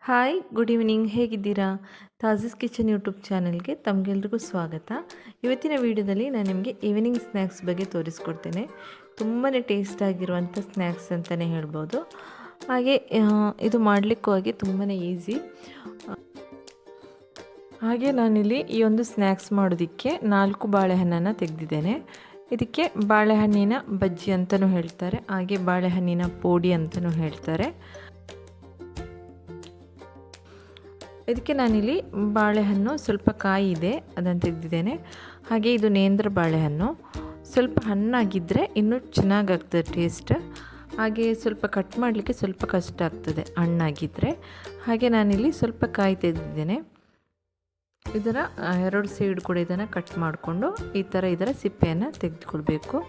Hi good evening, ಹೇಗಿದ್ದೀರಾ? ತಾಜೀಸ್ kitchen YouTube ಚಾನಲ್ಗೆ ತಮಗೆಲ್ರಿಗೂ ಸ್ವಾಗತ. ಇವತ್ತಿನ ವಿಡಿಯೋದಲ್ಲಿ ನಾನು ನಿಮಗೆ ಈವ್ನಿಂಗ್ ಸ್ನ್ಯಾಕ್ಸ್ ಬಗ್ಗೆ ತೋರಿಸ್ಕೊಡ್ತೇನೆ. ತುಂಬಾ ಟೇಸ್ಟಾಗಿರುವಂಥ ಸ್ನ್ಯಾಕ್ಸ್ ಅಂತಲೇ ಹೇಳ್ಬೋದು. ಹಾಗೆ ಇದು ಮಾಡಲಿಕ್ಕೂ ಹಾಗೆ ತುಂಬಾ ಈಸಿ. ಹಾಗೆ ನಾನಿಲ್ಲಿ ಈ ಒಂದು ಸ್ನ್ಯಾಕ್ಸ್ ಮಾಡೋದಕ್ಕೆ 4 ಬಾಳೆಹಣ್ಣನ್ನು ತೆಗೆದಿದ್ದೇನೆ. ಇದಕ್ಕೆ ಬಾಳೆಹಣ್ಣಿನ ಬಜ್ಜಿ ಅಂತಲೂ ಹೇಳ್ತಾರೆ, ಹಾಗೆ ಬಾಳೆಹಣ್ಣಿನ ಪೋಡಿ ಅಂತಲೂ ಹೇಳ್ತಾರೆ. ಇದಕ್ಕೆ ನಾನಿಲ್ಲಿ ಬಾಳೆಹಣ್ಣು ಸ್ವಲ್ಪ ಕಾಯಿ ಇದೆ, ಅದನ್ನು ತೆಗೆದಿದ್ದೇನೆ. ಹಾಗೆ ಇದು ನೇಂದ್ರ ಬಾಳೆಹಣ್ಣು, ಸ್ವಲ್ಪ ಹಣ್ಣಾಗಿದ್ದರೆ ಇನ್ನೂ ಚೆನ್ನಾಗಾಗ್ತದೆ ಟೇಸ್ಟ್. ಹಾಗೆ ಸ್ವಲ್ಪ ಕಟ್ ಮಾಡಲಿಕ್ಕೆ ಸ್ವಲ್ಪ ಕಷ್ಟ ಆಗ್ತದೆ ಹಣ್ಣಾಗಿದ್ದರೆ. ಹಾಗೆ ನಾನಿಲ್ಲಿ ಸ್ವಲ್ಪ ಕಾಯಿ ತೆಗೆದಿದ್ದೇನೆ. ಇದರ 2 ಸೈಡ್ ಕೂಡ ಇದನ್ನು ಕಟ್ ಮಾಡಿಕೊಂಡು ಈ ಥರ ಇದರ ಸಿಪ್ಪೆಯನ್ನು ತೆಗೆದುಕೊಳ್ಬೇಕು.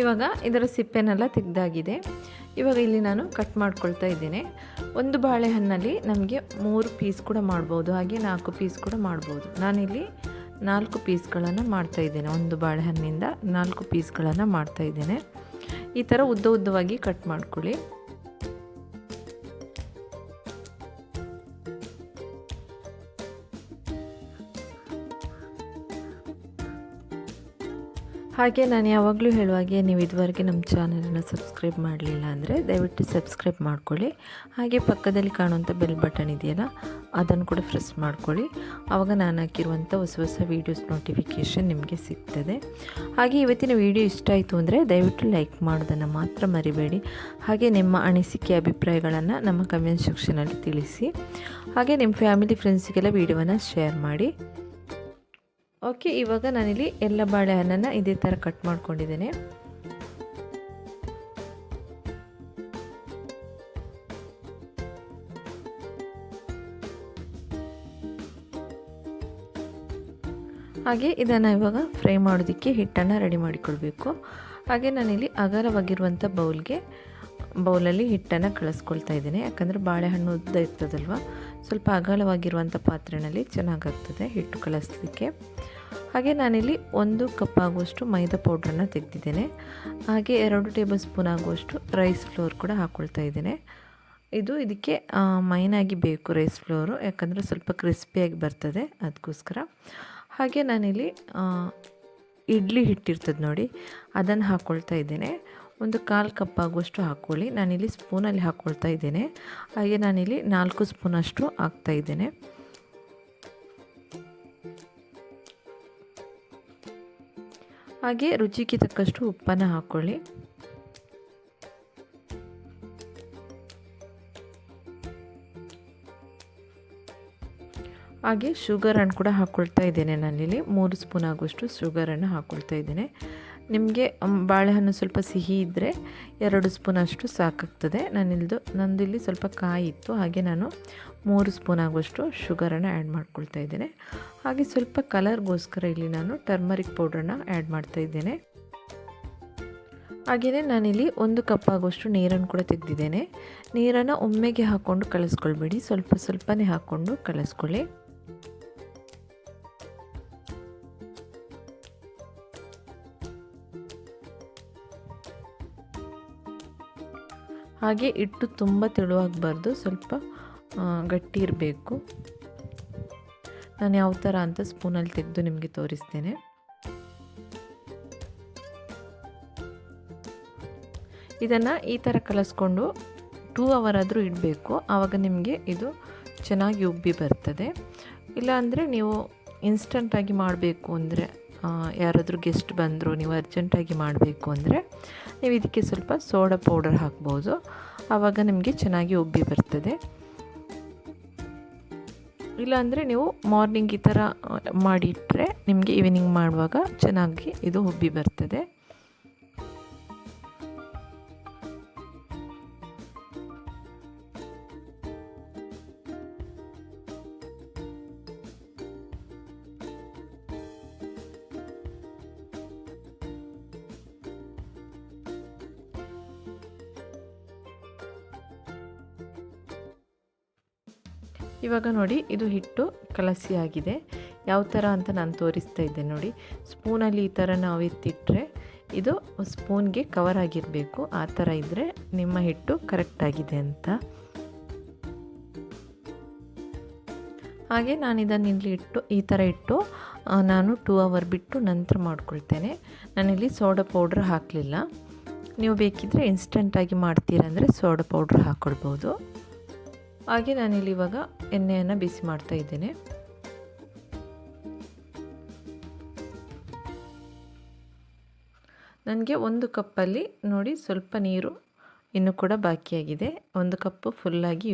ಇವಾಗ ಇದರ ಸಿಪ್ಪೆನೆಲ್ಲ ತೆಗೆದಾಗಿದೆ. ಇವಾಗ ಇಲ್ಲಿ ನಾನು ಕಟ್ ಮಾಡ್ಕೊಳ್ತಾ ಇದ್ದೇನೆ. ಒಂದು ಬಾಳೆಹಣ್ಣಲ್ಲಿ ನಮಗೆ 3 ಪೀಸ್ ಕೂಡ ಮಾಡ್ಬೋದು, ಹಾಗೆ 4 ಪೀಸ್ ಕೂಡ ಮಾಡ್ಬೋದು. ನಾನಿಲ್ಲಿ 4 ಪೀಸ್ಗಳನ್ನು ಮಾಡ್ತಾಯಿದ್ದೇನೆ. ಒಂದು ಬಾಳೆಹಣ್ಣಿಂದ 4 ಪೀಸ್ಗಳನ್ನು ಮಾಡ್ತಾಯಿದ್ದೇನೆ. ಈ ಥರ ಉದ್ದವಾಗಿ ಕಟ್ ಮಾಡ್ಕೊಳ್ಳಿ. ಹಾಗೆ ನಾನು ಯಾವಾಗಲೂ ಹೇಳುವಾಗೆ ನೀವು ಇದುವರೆಗೆ ನಮ್ಮ ಚಾನಲನ್ನು ಸಬ್ಸ್ಕ್ರೈಬ್ ಮಾಡಲಿಲ್ಲ ಅಂದರೆ ದಯವಿಟ್ಟು ಸಬ್ಸ್ಕ್ರೈಬ್ ಮಾಡ್ಕೊಳ್ಳಿ. ಹಾಗೆ ಪಕ್ಕದಲ್ಲಿ ಕಾಣುವಂಥ ಬೆಲ್ ಬಟನ್ ಇದೆಯಲ್ಲ, ಅದನ್ನು ಕೂಡ ಪ್ರೆಸ್ ಮಾಡ್ಕೊಳ್ಳಿ. ಆವಾಗ ನಾನು ಹಾಕಿರುವಂಥ ಹೊಸ ವೀಡಿಯೋಸ್ ನೋಟಿಫಿಕೇಷನ್ ನಿಮಗೆ ಸಿಗ್ತದೆ. ಹಾಗೆ ಇವತ್ತಿನ ವಿಡಿಯೋ ಇಷ್ಟ ಆಯಿತು ಅಂದರೆ ದಯವಿಟ್ಟು ಲೈಕ್ ಮಾಡೋದನ್ನು ಮಾತ್ರ ಮರಿಬೇಡಿ. ಹಾಗೆ ನಿಮ್ಮ ಅನಿಸಿಕೆ ಅಭಿಪ್ರಾಯಗಳನ್ನು ನಮ್ಮ ಕಮೆಂಟ್ ಸೆಕ್ಷನಲ್ಲಿ ತಿಳಿಸಿ. ಹಾಗೆ ನಿಮ್ಮ ಫ್ಯಾಮಿಲಿ ಫ್ರೆಂಡ್ಸಿಗೆಲ್ಲ ವಿಡಿಯೋವನ್ನು ಶೇರ್ ಮಾಡಿ. ಓಕೆ, ಇವಾಗ ನಾನಿಲ್ಲಿ ಎಲ್ಲ ಬಾಳೆಹಣ್ಣನ್ನು ಇದೇ ಥರ ಕಟ್ ಮಾಡ್ಕೊಂಡಿದ್ದೇನೆ. ಹಾಗೆ ಇದನ್ನು ಇವಾಗ ಫ್ರೈ ಮಾಡೋದಕ್ಕೆ ಹಿಟ್ಟನ್ನು ರೆಡಿ ಮಾಡಿಕೊಳ್ಬೇಕು. ಹಾಗೆ ನಾನಿಲ್ಲಿ ಅಗಲವಾಗಿರುವಂಥ ಬೌಲಲ್ಲಿ ಹಿಟ್ಟನ್ನು ಕಳಿಸ್ಕೊಳ್ತಾ ಇದ್ದೇನೆ. ಯಾಕಂದರೆ ಬಾಳೆಹಣ್ಣು ಉದ್ದ ಇರ್ತದಲ್ವ, ಸ್ವಲ್ಪ ಅಗಲವಾಗಿರುವಂಥ ಪಾತ್ರೆಯಲ್ಲಿ ಚೆನ್ನಾಗಾಗ್ತದೆ ಹಿಟ್ಟು ಕಳಿಸ್ಲಿಕ್ಕೆ. ಹಾಗೆ ನಾನಿಲ್ಲಿ 1 ಕಪ್ ಆಗುವಷ್ಟು ಮೈದಾ ಪೌಡ್ರನ್ನು ತೆಗೆದಿದ್ದೇನೆ. ಹಾಗೆ 2 ಟೇಬಲ್ ಸ್ಪೂನ್ ಆಗುವಷ್ಟು ರೈಸ್ ಫ್ಲೋರ್ ಕೂಡ ಹಾಕ್ಕೊಳ್ತಾ ಇದ್ದೇನೆ. ಇದಕ್ಕೆ ಮೈನಾಗಿ ಬೇಕು ರೈಸ್ ಫ್ಲೋರು, ಯಾಕಂದರೆ ಸ್ವಲ್ಪ ಕ್ರಿಸ್ಪಿಯಾಗಿ ಬರ್ತದೆ, ಅದಕ್ಕೋಸ್ಕರ. ಹಾಗೆ ನಾನಿಲ್ಲಿ ಇಡ್ಲಿ ಹಿಟ್ಟಿರ್ತದೆ ನೋಡಿ, ಅದನ್ನು ಹಾಕ್ಕೊಳ್ತಾ ಇದ್ದೇನೆ. 1/4 ಕಪ್ ಆಗುವಷ್ಟು ಹಾಕ್ಕೊಳ್ಳಿ. ನಾನಿಲ್ಲಿ ಸ್ಪೂನಲ್ಲಿ ಹಾಕ್ಕೊಳ್ತಾ ಇದ್ದೇನೆ. ಹಾಗೆ ನಾನಿಲ್ಲಿ 4 ಸ್ಪೂನಷ್ಟು ಹಾಕ್ತಾ ಇದ್ದೇನೆ. ಹಾಗೆ ರುಚಿಗೆ ತಕ್ಕಷ್ಟು ಉಪ್ಪನ್ನು ಹಾಕ್ಕೊಳ್ಳಿ. ಹಾಗೆ ಶುಗರನ್ನು ಕೂಡ ಹಾಕ್ಕೊಳ್ತಾ ಇದ್ದೇನೆ. ನಾನಿಲ್ಲಿ 3 ಸ್ಪೂನ್ ಆಗುವಷ್ಟು ಶುಗರನ್ನು ಹಾಕ್ಕೊಳ್ತಾ ಇದ್ದೇನೆ. ನಿಮಗೆ ಬಾಳೆಹಣ್ಣು ಸ್ವಲ್ಪ ಸಿಹಿ ಇದ್ದರೆ 2 ಸ್ಪೂನ್ ಅಷ್ಟು ಸಾಕಾಗ್ತದೆ. ನಂದಿಲ್ಲಿ ಸ್ವಲ್ಪ ಕಾಯಿ ಇತ್ತು, ಹಾಗೆ ನಾನು 3 ಸ್ಪೂನ್ ಆಗುವಷ್ಟು ಶುಗರನ್ನು ಆ್ಯಡ್ ಮಾಡ್ಕೊಳ್ತಾ ಇದ್ದೇನೆ. ಹಾಗೆ ಸ್ವಲ್ಪ ಕಲರ್ಗೋಸ್ಕರ ಇಲ್ಲಿ ನಾನು ಟರ್ಮರಿಕ್ ಪೌಡ್ರನ್ನು ಆ್ಯಡ್ ಮಾಡ್ತಾ ಇದ್ದೇನೆ. ಹಾಗೆಯೇ ನಾನಿಲ್ಲಿ 1 ಕಪ್ ಆಗುವಷ್ಟು ನೀರನ್ನು ಕೂಡ ತೆಗೆದಿದ್ದೇನೆ. ನೀರನ್ನು ಒಮ್ಮೆಗೆ ಹಾಕ್ಕೊಂಡು ಕಲಿಸ್ಕೊಳ್ಬೇಡಿ, ಸ್ವಲ್ಪನೇ ಹಾಕ್ಕೊಂಡು ಕಲಿಸ್ಕೊಳ್ಳಿ. ಹಾಗೆ ಹಿಟ್ಟು ತುಂಬ ತೆಳುವಾಗಬಾರ್ದು, ಸ್ವಲ್ಪ ಗಟ್ಟಿ ಇರಬೇಕು. ನಾನು ಯಾವ ಥರ ಅಂತ ಸ್ಪೂನಲ್ಲಿ ತೆಗೆದು ನಿಮಗೆ ತೋರಿಸ್ತೇನೆ. ಇದನ್ನು ಈ ಥರ ಕಲಿಸ್ಕೊಂಡು 2 ಅವರ್ ಆದರೂ ಇಡಬೇಕು. ಆವಾಗ ನಿಮಗೆ ಇದು ಚೆನ್ನಾಗಿ ಉಬ್ಬಿ ಬರ್ತದೆ. ಇಲ್ಲಾಂದರೆ ನೀವು ಇನ್ಸ್ಟಂಟಾಗಿ ಮಾಡಬೇಕು ಅಂದರೆ, ಯಾರಾದರೂ ಗೆಸ್ಟ್ ಬಂದರು, ನೀವು ಅರ್ಜೆಂಟಾಗಿ ಮಾಡಬೇಕು ಅಂದರೆ ನೀವು ಇದಕ್ಕೆ ಸ್ವಲ್ಪ ಸೋಡಾ ಪೌಡರ್ ಹಾಕ್ಬೋದು. ಆವಾಗ ನಿಮಗೆ ಚೆನ್ನಾಗಿ ಉಬ್ಬಿ ಬರ್ತದೆ. ಇಲ್ಲಾಂದರೆ ನೀವು ಮಾರ್ನಿಂಗ್ ಈ ಥರ ಮಾಡಿಟ್ಟರೆ ನಿಮಗೆ ಈವ್ನಿಂಗ್ ಮಾಡುವಾಗ ಚೆನ್ನಾಗಿ ಇದು ಉಬ್ಬಿ ಬರ್ತದೆ. ಇವಾಗ ನೋಡಿ ಇದು ಹಿಟ್ಟು ಕಲಸಿ ಆಗಿದೆ. ಯಾವ ಥರ ಅಂತ ನಾನು ತೋರಿಸ್ತಾ ಇದ್ದೆ ನೋಡಿ. ಸ್ಪೂನಲ್ಲಿ ಈ ಥರ ನಾವು ಎತ್ತಿಟ್ಟರೆ ಇದು ಸ್ಪೂನ್ಗೆ ಕವರ್ ಆಗಿರಬೇಕು. ಆ ಥರ ಇದ್ದರೆ ನಿಮ್ಮ ಹಿಟ್ಟು ಕರೆಕ್ಟಾಗಿದೆ ಅಂತ. ಹಾಗೆ ನಾನು ಇದನ್ನು ಇಲ್ಲಿ ಇಟ್ಟು ಈ ಥರ ಇಟ್ಟು ನಾನು 2 ಅವರ್ ಬಿಟ್ಟು ನಂತರ ಮಾಡ್ಕೊಳ್ತೇನೆ. ನಾನಿಲ್ಲಿ ಸೋಡಾ ಪೌಡ್ರ್ ಹಾಕಲಿಲ್ಲ. ನೀವು ಬೇಕಿದ್ದರೆ ಇನ್ಸ್ಟಂಟಾಗಿ ಮಾಡ್ತೀರಂದರೆ ಸೋಡಾ ಪೌಡ್ರ್ ಹಾಕ್ಕೊಳ್ಬೋದು. ಹಾಗೆ ನಾನಿಲ್ಲಿ ಇವಾಗ ಎಣ್ಣೆಯನ್ನು ಬಿಸಿ ಮಾಡ್ತಾ ಇದ್ದೇನೆ. ನನಗೆ 1 ಕಪ್ಪಲ್ಲಿ ನೋಡಿ ಸ್ವಲ್ಪ ನೀರು ಇನ್ನೂ ಕೂಡ ಬಾಕಿಯಾಗಿದೆ. 1 ಕಪ್ಪು ಫುಲ್ಲಾಗಿ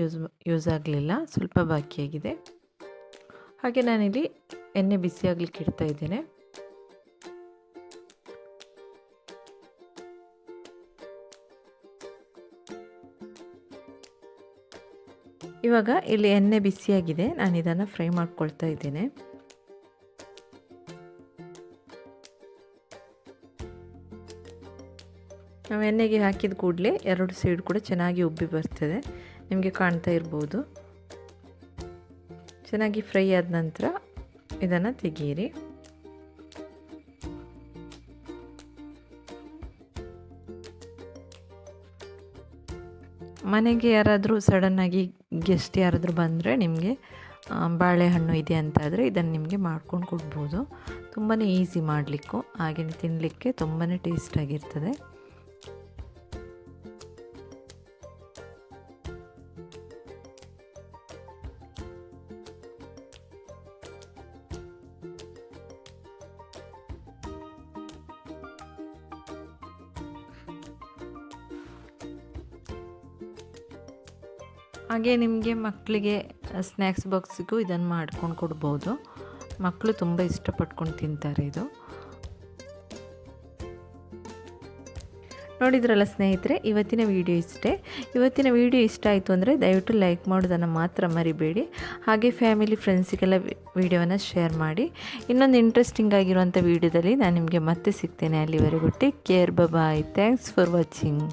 ಯೂಸ್ ಆಗಲಿಲ್ಲ, ಸ್ವಲ್ಪ ಬಾಕಿಯಾಗಿದೆ. ಹಾಗೆ ನಾನಿಲ್ಲಿ ಎಣ್ಣೆ ಬಿಸಿಯಾಗಲಿಕ್ಕೆ ಇಡ್ತಾ ಇದ್ದೇನೆ. ಇವಾಗ ಇಲ್ಲಿ ಎಣ್ಣೆ ಬಿಸಿಯಾಗಿದೆ, ನಾನು ಇದನ್ನು ಫ್ರೈ ಮಾಡ್ಕೊಳ್ತಾ ಇದ್ದೇನೆ. ನಾವು ಎಣ್ಣೆಗೆ ಹಾಕಿದ ಕೂಡಲೇ 2 ಸೈಡ್ ಕೂಡ ಚೆನ್ನಾಗಿ ಉಬ್ಬಿ ಬರ್ತದೆ, ನಿಮಗೆ ಕಾಣ್ತಾ ಇರ್ಬೋದು. ಚೆನ್ನಾಗಿ ಫ್ರೈ ಆದ ನಂತರ ಇದನ್ನು ತೆಗೀರಿ. ಮನೆಗೆ ಯಾರಾದರೂ ಸಡನ್ನಾಗಿ ಗೆಸ್ಟ್ ಯಾರಾದರೂ ಬಂದರೆ ನಿಮಗೆ ಬಾಳೆಹಣ್ಣು ಇದೆ ಅಂತಾದರೆ ಇದನ್ನು ನಿಮಗೆ ಮಾಡ್ಕೊಂಡು ಕೊಡ್ಬೋದು. ತುಂಬಾ ಈಸಿ ಮಾಡಲಿಕ್ಕೂ, ಹಾಗೆಯೇ ತಿನ್ನಲಿಕ್ಕೆ ತುಂಬಾ ಟೇಸ್ಟಾಗಿರ್ತದೆ. ಹಾಗೆ ನಿಮಗೆ ಮಕ್ಕಳಿಗೆ ಸ್ನ್ಯಾಕ್ಸ್ ಬಾಕ್ಸಿಗೂ ಇದನ್ನು ಮಾಡ್ಕೊಂಡು ಕೊಡ್ಬೋದು. ಮಕ್ಕಳು ತುಂಬ ಇಷ್ಟಪಟ್ಕೊಂಡು ತಿಂತಾರೆ ಇದು. ನೋಡಿದ್ರಲ್ಲ ಸ್ನೇಹಿತರೆ, ಇವತ್ತಿನ ವಿಡಿಯೋ ಇಷ್ಟೇ. ಇವತ್ತಿನ ವಿಡಿಯೋ ಇಷ್ಟ ಆಯಿತು ಅಂದರೆ ದಯವಿಟ್ಟು ಲೈಕ್ ಮಾಡೋದನ್ನು ಮಾತ್ರ ಮರಿಬೇಡಿ. ಹಾಗೆ ಫ್ಯಾಮಿಲಿ ಫ್ರೆಂಡ್ಸಿಗೆಲ್ಲ ವಿಡಿಯೋವನ್ನು ಶೇರ್ ಮಾಡಿ. ಇನ್ನೊಂದು ಇಂಟ್ರೆಸ್ಟಿಂಗ್ ಆಗಿರುವಂಥ ವಿಡಿಯೋದಲ್ಲಿ ನಾನು ನಿಮಗೆ ಮತ್ತೆ ಸಿಗ್ತೇನೆ. ಅಲ್ಲಿವರೆಗೂ take care, bye. Thanks for watching.